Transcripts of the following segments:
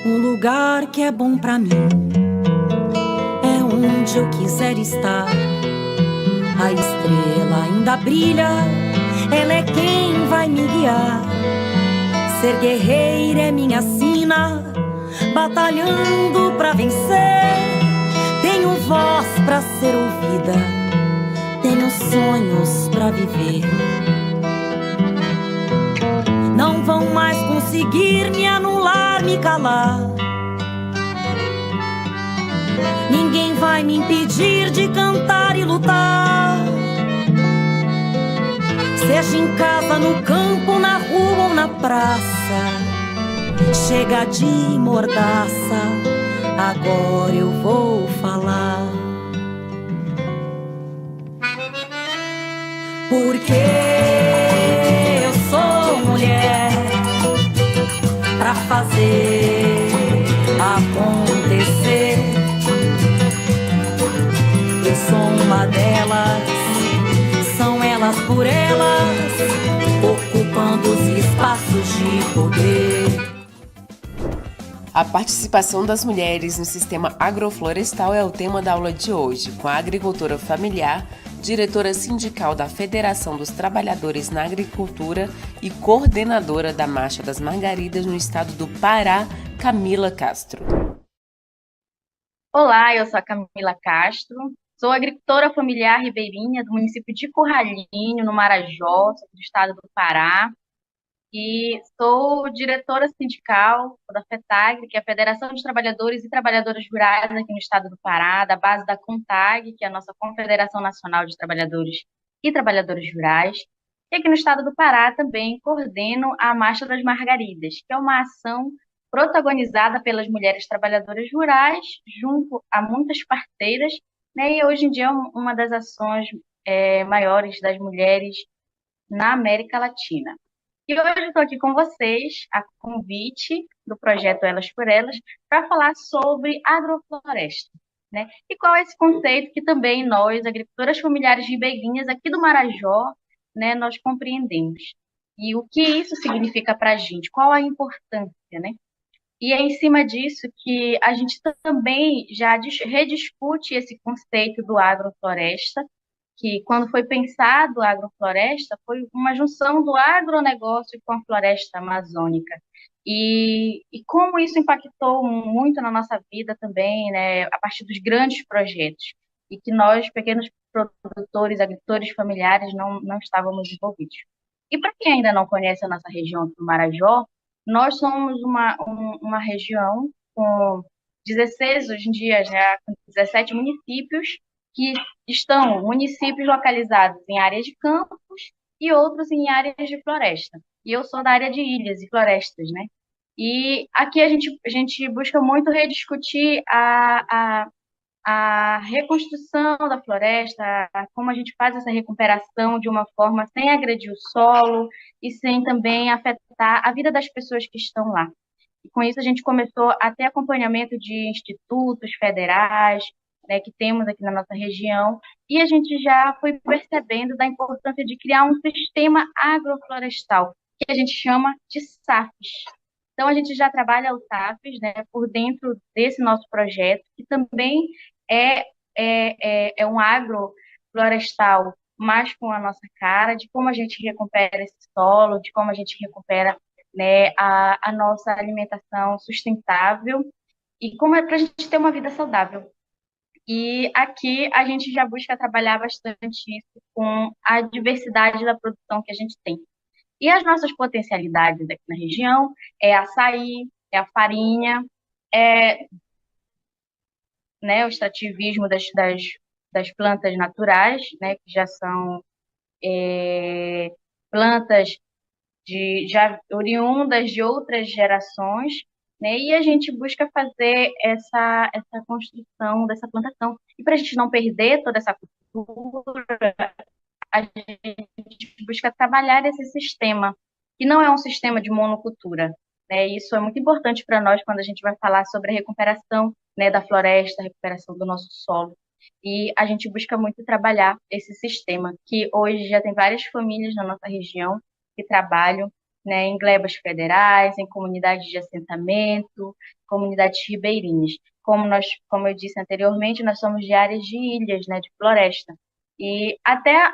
Um lugar que é bom pra mim é onde eu quiser estar. A estrela ainda brilha, ela é quem vai me guiar. Ser guerreira é minha sina, batalhando pra vencer. Tenho voz pra ser ouvida, tenho sonhos pra viver. Não vão mais conseguir me anular, me calar. Ninguém vai me impedir de cantar e lutar. Seja em casa, no campo, na rua ou na praça. Chega de mordaça, agora eu vou falar. Porque eu sou mulher pra fazer acontecer. Eu sou uma delas, são elas por elas, ocupando os espaços de poder. A participação das mulheres no sistema agroflorestal é o tema da aula de hoje, com a agricultora familiar, diretora sindical da Federação dos Trabalhadores na Agricultura e coordenadora da Marcha das Margaridas no estado do Pará, Camila Castro. Olá, eu sou a Camila Castro, sou agricultora familiar ribeirinha do município de Curralinho, no Marajó, do estado do Pará, e sou diretora sindical da FETAG, que é a Federação dos Trabalhadores e Trabalhadoras Rurais aqui no estado do Pará, da base da CONTAG, que é a nossa Confederação Nacional de Trabalhadores e Trabalhadoras Rurais, e aqui no estado do Pará também coordeno a Marcha das Margaridas, que é uma ação protagonizada pelas mulheres trabalhadoras rurais, junto a muitas parteiras, né, e hoje em dia é uma das ações maiores das mulheres na América Latina. E hoje eu estou aqui com vocês, a convite do projeto Elas por Elas, para falar sobre agrofloresta, né? E qual é esse conceito que também nós, agricultoras familiares ribeirinhas aqui do Marajó, né, nós compreendemos. E o que isso significa para a gente, qual a importância, né? E é em cima disso que a gente também já rediscute esse conceito do agrofloresta, que quando foi pensado a agrofloresta, foi uma junção do agronegócio com a floresta amazônica. E como isso impactou muito na nossa vida também, né, a partir dos grandes projetos, e que nós, pequenos produtores, agricultores familiares, não estávamos envolvidos. E para quem ainda não conhece a nossa região do Marajó, nós somos uma região com 16, hoje em dia já com 17 municípios, que estão municípios localizados em áreas de campos e outros em áreas de floresta. E eu sou da área de ilhas e florestas, né? E aqui a gente busca muito rediscutir a reconstrução da floresta, como a gente faz essa recuperação de uma forma sem agredir o solo e sem também afetar a vida das pessoas que estão lá. E com isso a gente começou a ter acompanhamento de institutos federais, né, que temos aqui na nossa região, e a gente já foi percebendo da importância de criar um sistema agroflorestal, que a gente chama de SAFs. Então, a gente já trabalha o SAFs, né, por dentro desse nosso projeto, que também é um agroflorestal, mas com a nossa cara, de como a gente recupera esse solo, de como a gente recupera, né, a nossa alimentação sustentável, e como é para a gente ter uma vida saudável. E aqui a gente já busca trabalhar bastante isso com a diversidade da produção que a gente tem. E as nossas potencialidades aqui na região é açaí, é a farinha, é, né, o extrativismo das plantas naturais, né, que já são plantas já oriundas de outras gerações, né, e a gente busca fazer essa construção dessa plantação. E para a gente não perder toda essa cultura, a gente busca trabalhar esse sistema, que não é um sistema de monocultura, né? E isso é muito importante para nós quando a gente vai falar sobre a recuperação, né, da floresta, a recuperação do nosso solo. E a gente busca muito trabalhar esse sistema, que hoje já tem várias famílias na nossa região que trabalham, né, em glebas federais, em comunidades de assentamento, comunidades ribeirinhas. Como eu disse anteriormente, nós somos de áreas de ilhas, né, de floresta. E até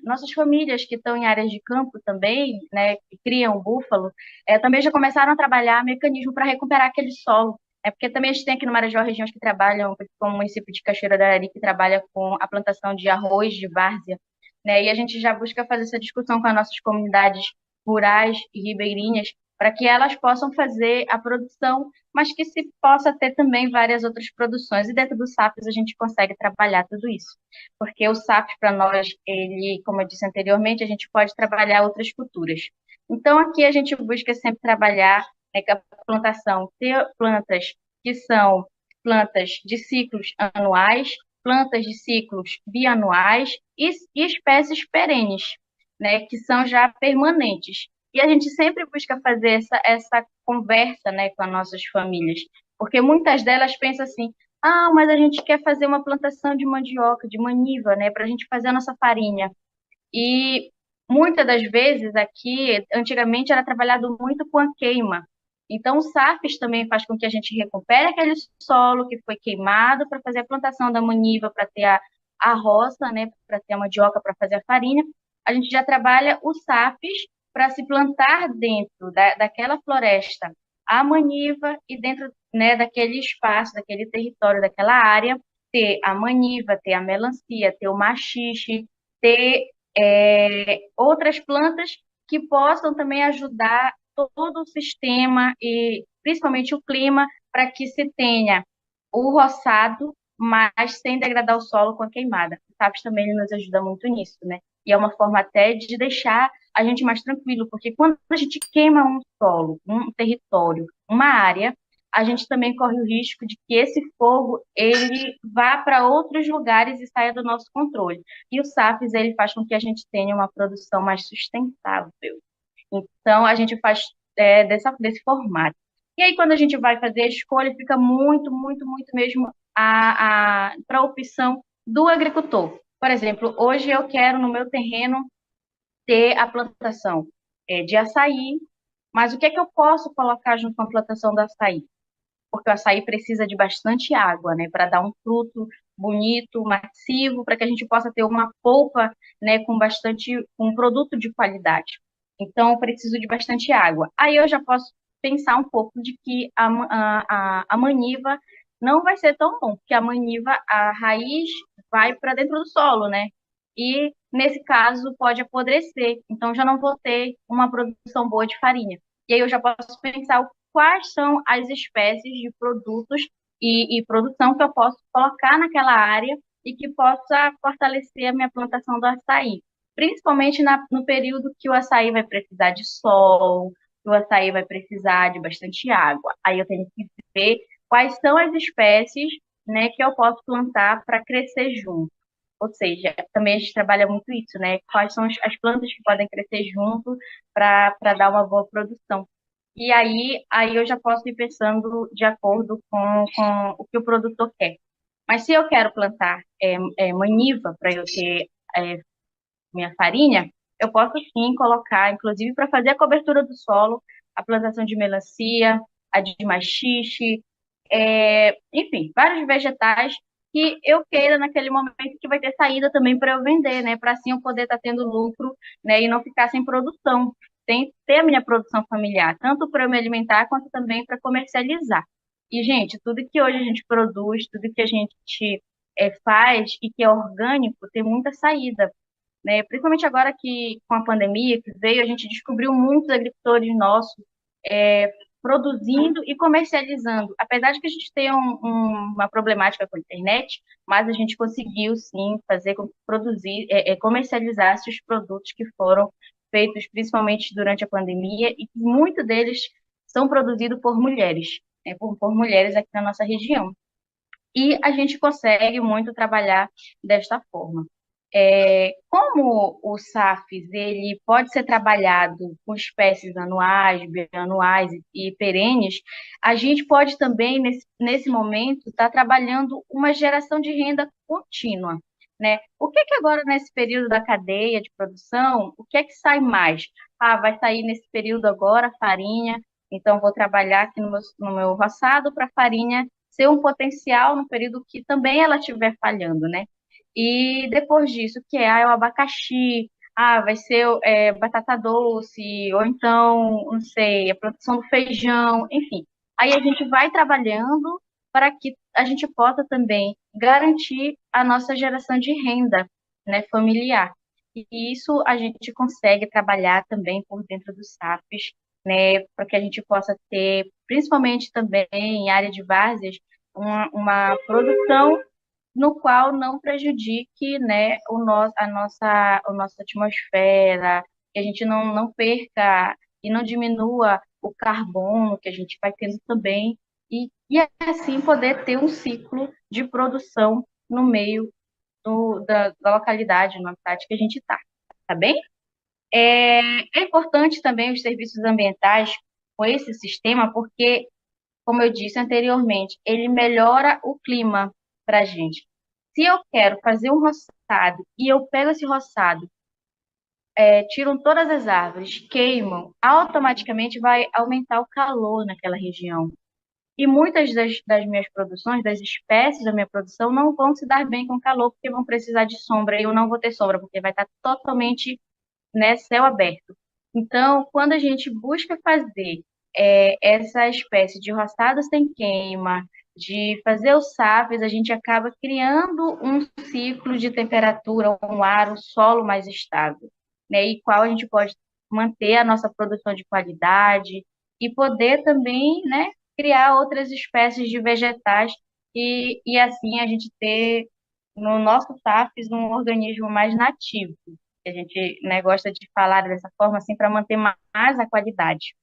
nossas famílias que estão em áreas de campo também, né, que criam búfalo, também já começaram a trabalhar mecanismo para recuperar aquele solo. É porque também a gente tem aqui no Marajó regiões que trabalham, como o município de Cachoeira do Arari, que trabalha com a plantação de arroz de várzea, né? E a gente já busca fazer essa discussão com as nossas comunidades rurais e ribeirinhas, para que elas possam fazer a produção, mas que se possa ter também várias outras produções. E dentro do SAPS a gente consegue trabalhar tudo isso. Porque o SAPS, para nós, ele, como eu disse anteriormente, a gente pode trabalhar outras culturas. Então, aqui a gente busca sempre trabalhar, né, com a plantação, ter plantas que são plantas de ciclos anuais, plantas de ciclos bianuais e espécies perenes, né, que são já permanentes. E a gente sempre busca fazer essa conversa, né, com as nossas famílias, porque muitas delas pensam assim: ah, mas a gente quer fazer uma plantação de mandioca, de maniva, né, para a gente fazer a nossa farinha. E muitas das vezes aqui, antigamente era trabalhado muito com a queima. Então, o SAFES também faz com que a gente recupere aquele solo que foi queimado para fazer a plantação da maniva, para ter a roça, né, para ter a mandioca para fazer a farinha. A gente já trabalha o SAFES para se plantar dentro daquela floresta a maniva e dentro, né, daquele espaço, daquele território, daquela área, ter a maniva, ter a melancia, ter o maxixe, ter outras plantas que possam também ajudar todo o sistema e principalmente o clima para que se tenha o roçado, mas sem degradar o solo com a queimada. O SAPS também ele nos ajuda muito nisso, né? E é uma forma até de deixar a gente mais tranquilo, porque quando a gente queima um solo, um território, uma área, a gente também corre o risco de que esse fogo ele vá para outros lugares e saia do nosso controle. E o SAPS ele faz com que a gente tenha uma produção mais sustentável. Então, a gente faz desse formato. E aí, quando a gente vai fazer a escolha, fica muito, muito, muito mesmo para a opção do agricultor. Por exemplo, hoje eu quero no meu terreno ter a plantação de açaí, mas o que é que eu posso colocar junto com a plantação do açaí? Porque o açaí precisa de bastante água, né, para dar um fruto bonito, massivo, para que a gente possa ter uma polpa, né, com um produto de qualidade. Então, eu preciso de bastante água. Aí eu já posso pensar um pouco de que a maniva não vai ser tão bom, porque a maniva, a raiz vai para dentro do solo, né? E, nesse caso, pode apodrecer. Então, já não vou ter uma produção boa de farinha. E aí eu já posso pensar quais são as espécies de produtos e produção que eu posso colocar naquela área e que possa fortalecer a minha plantação do açaí. Principalmente no período que o açaí vai precisar de sol, que o açaí vai precisar de bastante água. Aí eu tenho que ver quais são as espécies, né, que eu posso plantar para crescer junto. Ou seja, também a gente trabalha muito isso, né? Quais são as plantas que podem crescer junto para dar uma boa produção. E aí eu já posso ir pensando de acordo com o que o produtor quer. Mas se eu quero plantar maniva para eu ter é, minha farinha, eu posso sim colocar, inclusive para fazer a cobertura do solo, a plantação de melancia, a de maxixe, enfim, vários vegetais que eu queira naquele momento que vai ter saída também para eu vender, né? Para assim eu poder estar tendo lucro, né? E não ficar sem produção, sem ter a minha produção familiar, tanto para eu me alimentar quanto também para comercializar. E, gente, tudo que hoje a gente produz, tudo que a gente faz e que é orgânico, tem muita saída, né? Principalmente agora que com a pandemia que veio, a gente descobriu muitos agricultores nossos produzindo e comercializando. Apesar de que a gente tenha uma problemática com a internet, mas a gente conseguiu sim fazer com que comercializasse os produtos que foram feitos principalmente durante a pandemia e que muitos deles são produzidos por mulheres, né? Por mulheres aqui na nossa região. E a gente consegue muito trabalhar desta forma. Como o SAFES ele pode ser trabalhado com espécies anuais, bianuais e perenes, a gente pode também, nesse momento, estar trabalhando uma geração de renda contínua, né? O que é que agora, nesse período da cadeia de produção, o que é que sai mais? Ah, vai sair nesse período agora farinha, então vou trabalhar aqui no meu roçado para a farinha ser um potencial no período que também ela estiver falhando, né? E depois disso, o que é? Ah, é o abacaxi, vai ser batata doce, ou então, não sei, a produção do feijão, enfim. Aí a gente vai trabalhando para que a gente possa também garantir a nossa geração de renda, né, familiar. E isso a gente consegue trabalhar também por dentro dos SAFs, né, para que a gente possa ter, principalmente também em área de várzeas, uma produção no qual não prejudique, né, a nossa atmosfera, que a gente não perca e não diminua o carbono que a gente vai tendo também, e assim poder ter um ciclo de produção no meio da localidade, no habitat que a gente está, tá bem? É importante também os serviços ambientais com esse sistema, porque, como eu disse anteriormente, ele melhora o clima para a gente. Se eu quero fazer um roçado e eu pego esse roçado, tiram todas as árvores, queimam, automaticamente vai aumentar o calor naquela região. E muitas das minhas produções, das espécies da minha produção, não vão se dar bem com calor, porque vão precisar de sombra, e eu não vou ter sombra, porque vai estar totalmente, né, céu aberto. Então, quando a gente busca fazer essa espécie de roçado sem queima, de fazer os SAFs, a gente acaba criando um ciclo de temperatura, um ar, um solo mais estável, né, e qual a gente pode manter a nossa produção de qualidade e poder também, né, criar outras espécies de vegetais e assim a gente ter no nosso SAFs um organismo mais nativo que a gente, né, gosta de falar dessa forma, assim, para manter mais a qualidade.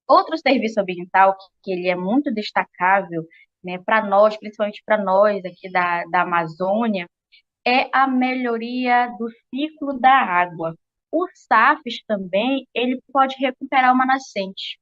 Outro serviço ambiental que ele é muito destacável, né, para nós, principalmente para nós aqui da Amazônia, é a melhoria do ciclo da água. O SAFs também, ele pode recuperar uma nascente.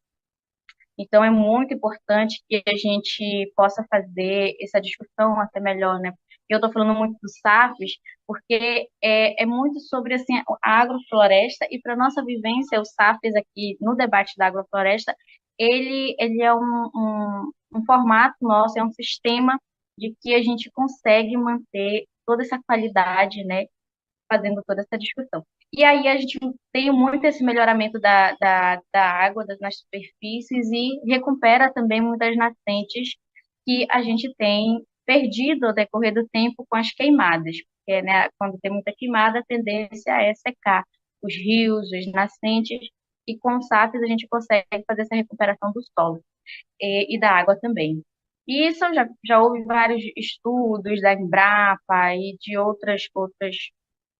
Então, é muito importante que a gente possa fazer essa discussão até melhor, né? Eu estou falando muito do SAFs, porque é muito sobre assim, a agrofloresta, e para nossa vivência, o SAFs aqui no debate da agrofloresta, ele é um formato nosso, é um sistema de que a gente consegue manter toda essa qualidade, né? Fazendo toda essa discussão. E aí a gente tem muito esse melhoramento da água nas superfícies e recupera também muitas nascentes que a gente tem perdido ao decorrer do tempo com as queimadas, porque, né, quando tem muita queimada, a tendência é secar os rios, as nascentes, e com os SAFs a gente consegue fazer essa recuperação do solo e da água também. E isso já houve vários estudos da Embrapa e de outras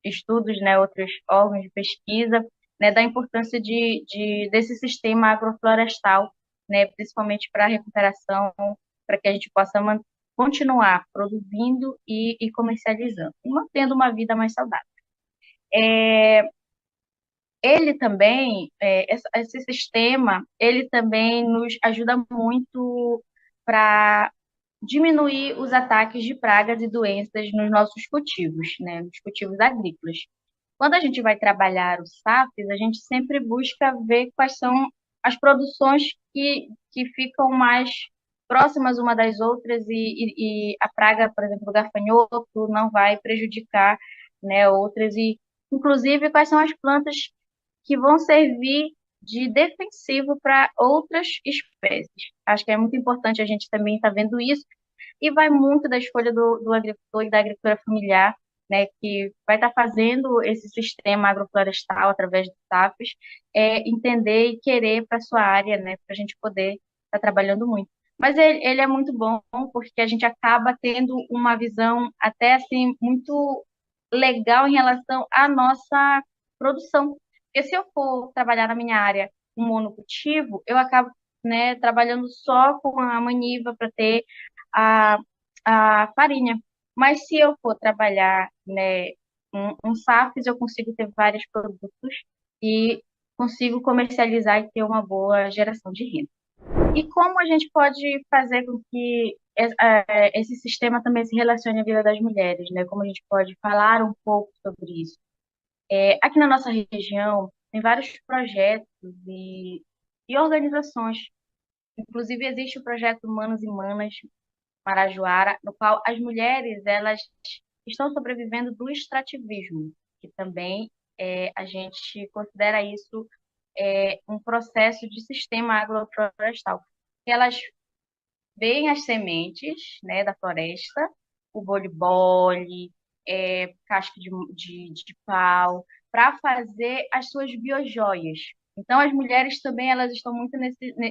estudos, né, outros órgãos de pesquisa, né, da importância desse sistema agroflorestal, né, principalmente para a recuperação, para que a gente possa continuar produzindo e comercializando, e mantendo uma vida mais saudável. Ele também, esse sistema, ele também nos ajuda muito para diminuir os ataques de pragas e doenças nos nossos cultivos, né, nos cultivos agrícolas. Quando a gente vai trabalhar os SAFs, a gente sempre busca ver quais são as produções que ficam mais próximas uma das outras e a praga, por exemplo, do gafanhoto não vai prejudicar, né, outras e inclusive quais são as plantas que vão servir de defensivo para outras espécies. Acho que é muito importante a gente também estar vendo isso e vai muito da escolha do agricultor e da agricultura familiar, né, que vai estar fazendo esse sistema agroflorestal através dos SAFs, entender e querer para sua área, né, para a gente poder estar trabalhando muito. Mas ele é muito bom porque a gente acaba tendo uma visão até assim muito legal em relação à nossa produção. Porque se eu for trabalhar na minha área um monocultivo, eu acabo, né, trabalhando só com a maniva para ter a, a farinha. Mas se eu for trabalhar, né, um SAFs eu consigo ter vários produtos e consigo comercializar e ter uma boa geração de renda. E como a gente pode fazer com que esse sistema também se relacione à vida das mulheres, né? Como a gente pode falar um pouco sobre isso? Aqui na nossa região tem vários projetos e organizações. Inclusive existe o projeto Manos e Manas Marajoara, no qual as mulheres elas estão sobrevivendo do extrativismo, que também a gente considera isso um processo de sistema agroflorestal. Elas veem as sementes, né, da floresta, o bole-bole, casco de pau, para fazer as suas biojoias. Então, as mulheres também elas estão muito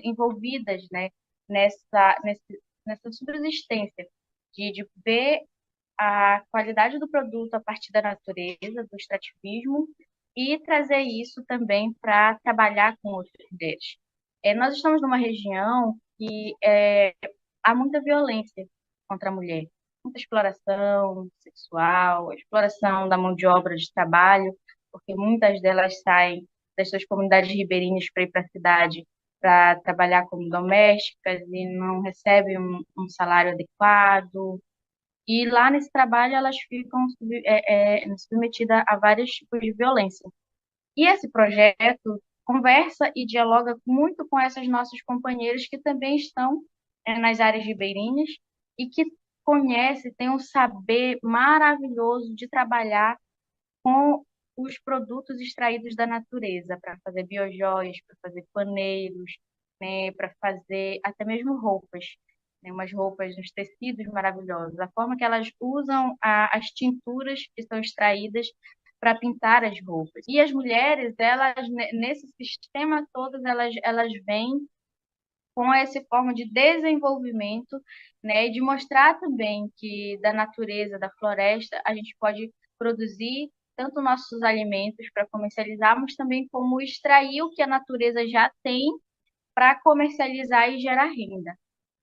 envolvidas, né, nessa subsistência de ver a qualidade do produto a partir da natureza, do extrativismo, e trazer isso também para trabalhar com outras mulheres. Nós estamos numa região que há muita violência contra a mulher, muita exploração sexual, exploração da mão de obra de trabalho, porque muitas delas saem das suas comunidades ribeirinhas para ir para a cidade para trabalhar como domésticas e não recebem um salário adequado. E lá nesse trabalho elas ficam submetidas a vários tipos de violência. E esse projeto conversa e dialoga muito com essas nossas companheiras que também estão nas áreas ribeirinhas e que conhecem, têm um saber maravilhoso de trabalhar com os produtos extraídos da natureza, para fazer biojoias, para fazer paneiros, né, para fazer até mesmo roupas, né, umas roupas, uns tecidos maravilhosos. A forma que elas usam as tinturas que são extraídas para pintar as roupas. E as mulheres, elas nesse sistema todo, elas vêm com essa forma de desenvolvimento, né, e de mostrar também que da natureza, da floresta, a gente pode produzir tanto nossos alimentos para comercializar, mas também como extrair o que a natureza já tem para comercializar e gerar renda.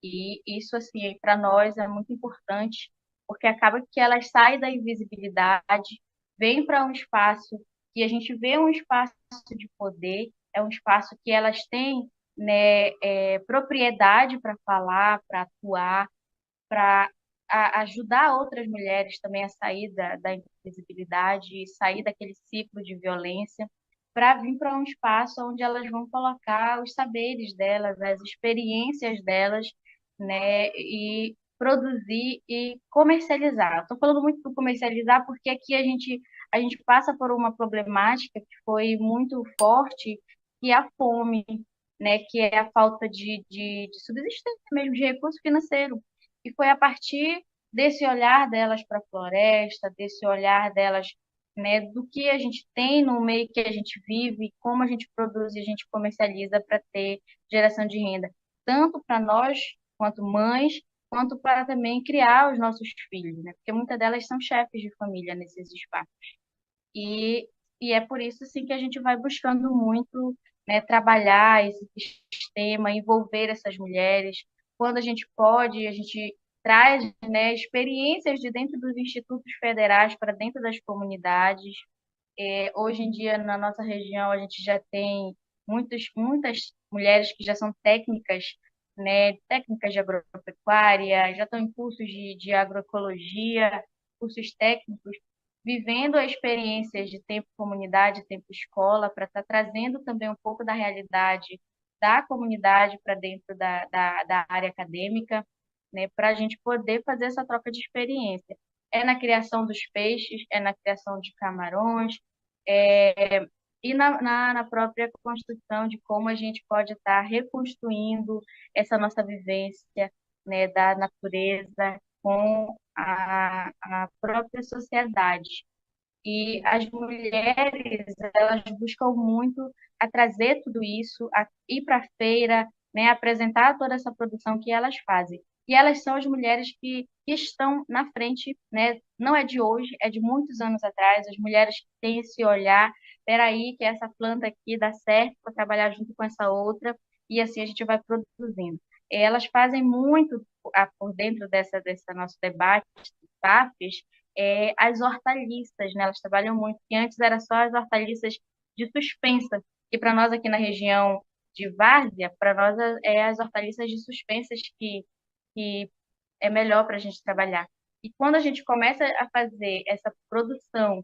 E isso, assim, para nós é muito importante, porque acaba que elas saem da invisibilidade, vêm para um espaço que a gente vê um espaço de poder, é um espaço que elas têm, né, propriedade para falar, para atuar, para ajudar outras mulheres também a sair da invisibilidade e sair daquele ciclo de violência, para vir para um espaço onde elas vão colocar os saberes delas, as experiências delas, né, e produzir e comercializar. Estou falando muito do comercializar porque aqui a gente passa por uma problemática que foi muito forte, que é a fome, né, que é a falta de subsistência mesmo, de recurso financeiro. E foi a partir desse olhar delas para a floresta, desse olhar delas, né, do que a gente tem no meio que a gente vive, como a gente produz e a gente comercializa para ter geração de renda, tanto para nós, quanto mães, quanto para também criar os nossos filhos, né? Porque muitas delas são chefes de família nesses espaços. E, e é por isso assim, que a gente vai buscando muito, né, trabalhar esse sistema, envolver essas mulheres. Quando a gente pode, a gente traz, né, experiências de dentro dos institutos federais para dentro das comunidades. Hoje em dia, na nossa região, a gente já tem muitas mulheres que já são técnicas, né, técnicas de agropecuária, já estão em cursos de agroecologia, cursos técnicos, vivendo a experiências de tempo comunidade, tempo escola, para estar trazendo também um pouco da realidade da comunidade para dentro da área acadêmica, né, para a gente poder fazer essa troca de experiência. É na criação dos peixes, é na criação de camarões, é, e na própria construção de como a gente pode estar reconstruindo essa nossa vivência, né, da natureza com a própria sociedade. E as mulheres, elas buscam muito a trazer tudo isso, a ir para a feira, né, apresentar toda essa produção que elas fazem. E elas são as mulheres que estão na frente, né? Não é de hoje, é de muitos anos atrás. As mulheres que têm esse olhar, peraí, que essa planta aqui dá certo para trabalhar junto com essa outra, e assim a gente vai produzindo. Elas fazem muito por dentro dessa nosso debate, PAFs, as hortaliças, né? Elas trabalham muito, que antes era só as hortaliças de suspensa, que para nós aqui na região de Várzea, para nós é as hortaliças de suspensas que é melhor para a gente trabalhar. E quando a gente começa a fazer essa produção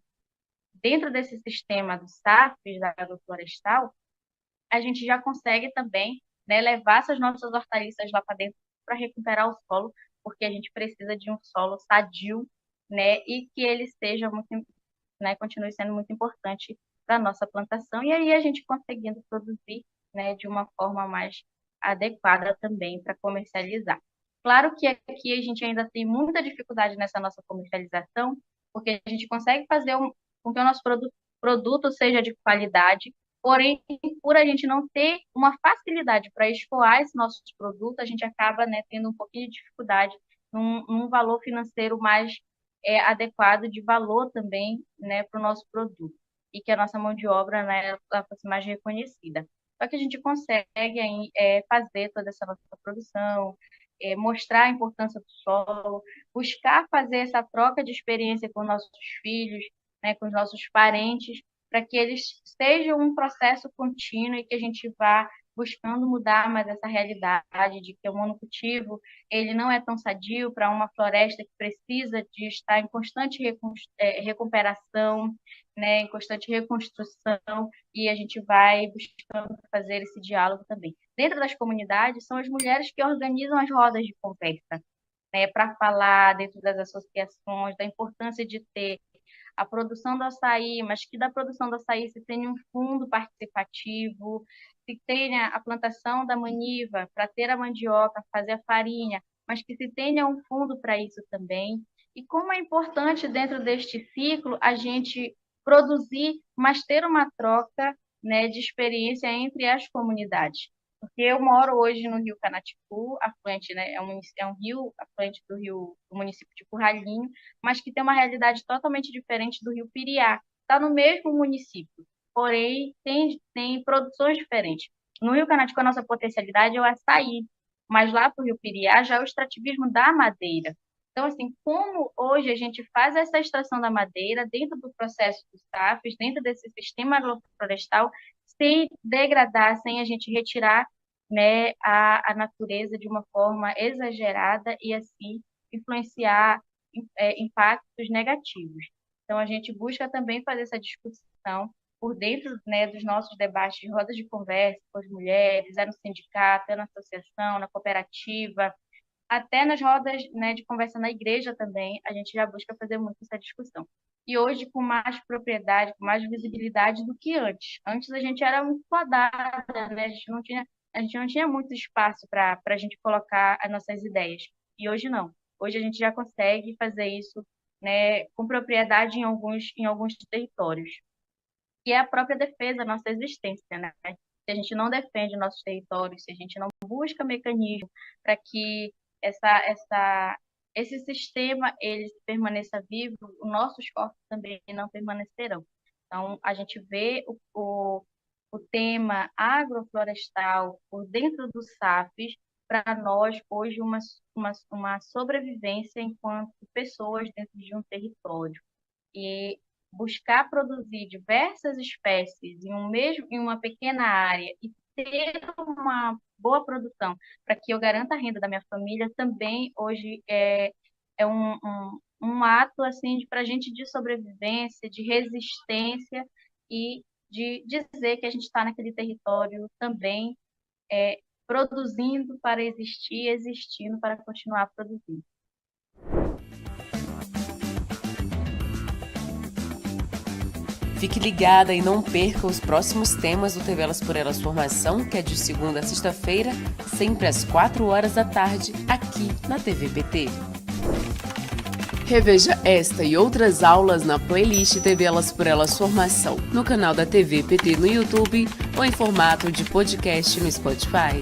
dentro desse sistema dos SAFs, da agroflorestal, a gente já consegue também, né, levar essas nossas hortaliças lá para dentro para recuperar o solo, porque a gente precisa de um solo sadio, né, e que ele seja muito, né, continue sendo muito importante para a nossa plantação, e aí a gente conseguindo produzir, né, de uma forma mais adequada também para comercializar. Claro que aqui a gente ainda tem muita dificuldade nessa nossa comercialização, porque a gente consegue fazer com que o nosso produto seja de qualidade, porém, por a gente não ter uma facilidade para escoar esses nossos produtos, a gente acaba, né, tendo um pouquinho de dificuldade num valor financeiro mais adequado de valor também, né, para o nosso produto e que a nossa mão de obra, né, ela fosse mais reconhecida. Só que a gente consegue fazer toda essa nossa produção, mostrar a importância do solo, buscar fazer essa troca de experiência com nossos filhos, né, com os nossos parentes, para que eles sejam um processo contínuo e que a gente vá buscando mudar mais essa realidade de que o monocultivo ele não é tão sadio para uma floresta que precisa de estar em constante recuperação, né, em constante reconstrução, e a gente vai buscando fazer esse diálogo também. Dentro das comunidades, são as mulheres que organizam as rodas de conversa, né, para falar dentro das associações da importância de ter a produção do açaí, mas que da produção do açaí se tenha um fundo participativo, se tenha a plantação da maniva para ter a mandioca, fazer a farinha, mas que se tenha um fundo para isso também. E como é importante dentro deste ciclo a gente produzir, mas ter uma troca, né, de experiência entre as comunidades. Porque eu moro hoje no Rio Canatipu, afluente, né, é um rio afluente do município de Curralinho, mas que tem uma realidade totalmente diferente do Rio Piriá. Está no mesmo município, porém tem produções diferentes. No Rio Canatipu, a nossa potencialidade é o açaí, mas lá para o Rio Piriá já é o extrativismo da madeira. Então, assim, como hoje a gente faz essa extração da madeira dentro do processo dos SAFs, dentro desse sistema agroflorestal, sem degradar, sem a gente retirar, né, a natureza de uma forma exagerada e, assim, influenciar impactos negativos. Então, a gente busca também fazer essa discussão por dentro, né, dos nossos debates de rodas de conversa com as mulheres, no sindicato, na associação, na cooperativa, até nas rodas, né, de conversa na igreja também, a gente já busca fazer muito essa discussão. E hoje com mais propriedade, com mais visibilidade do que antes. Antes a gente era muito podada, né? A gente não tinha muito espaço para a gente colocar as nossas ideias. E hoje não. Hoje a gente já consegue fazer isso, né, com propriedade em alguns territórios. E é a própria defesa da nossa existência, né? Se a gente não defende nossos territórios, se a gente não busca mecanismo para que esse sistema ele permaneça vivo, os nossos corpos também não permanecerão. Então, a gente vê o tema agroflorestal por dentro dos SAFs, para nós, hoje, uma sobrevivência enquanto pessoas dentro de um território. E buscar produzir diversas espécies em uma pequena área e ter uma boa produção para que eu garanta a renda da minha família também hoje é um ato assim para a gente de sobrevivência, de resistência e de dizer que a gente está naquele território também produzindo para existir, existindo para continuar produzindo. Fique ligada e não perca os próximos temas do TV Elas por Elas Formação, que é de segunda a sexta-feira, sempre às 4 horas da tarde, aqui na TV PT. Reveja esta e outras aulas na playlist TV Elas por Elas Formação, no canal da TV PT no YouTube ou em formato de podcast no Spotify.